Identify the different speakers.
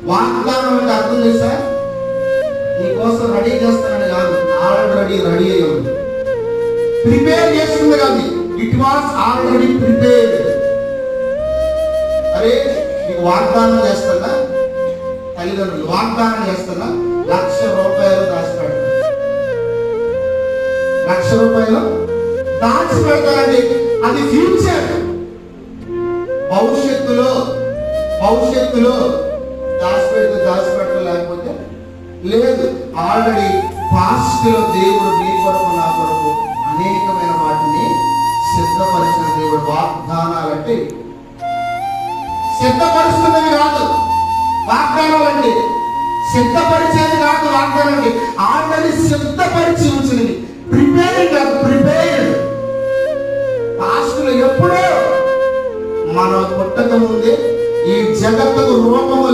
Speaker 1: వాగ్దానం అంటే అర్థం చేశా, నీకోసం రెడీ చేస్తానని కాదు, ఆల్రెడీ రెడీ అయ్యి ఉంది, ప్రిపేర్ చేస్తుంది కాదు, ఇట్ వాస్ ఆల్రెడీ ప్రిపేర్డ్. అరే నీకు వాగ్దానం చేస్తున్నా, తల్లిదండ్రులు వాగ్దానం చేస్తున్నా, 1,00,000 రూపాయలు దాచిపెడతా, 1,00,000 రూపాయలు దాచిపెడతానండి. అది ఫ్యూచర్, భవిష్యత్తులో దాచిపెట్టలేకపోతే లేదు. ఆల్రెడీ పాస్ట్ లో దేవుడు మీ కొరకు నా కొరకు అనేకమైన వాటిని సిద్ధపరిచిన దేవుడు. వాగ్దానాలంటే సిద్ధపరుస్తున్నవి కాదు, వాగ్దానాలు అంటే సిద్ధపరిచేది కాదు. వాగ్దానం అంటే ఆల్రెడీ సిద్ధపరిచి ఉంచినవి, ప్రిపేరింగ్ కాదు, ప్రిపేర్డ్. పాస్ట్ లో ఎప్పుడో మనం పుట్టక ముందే ఈ జగత్తుకు రూపము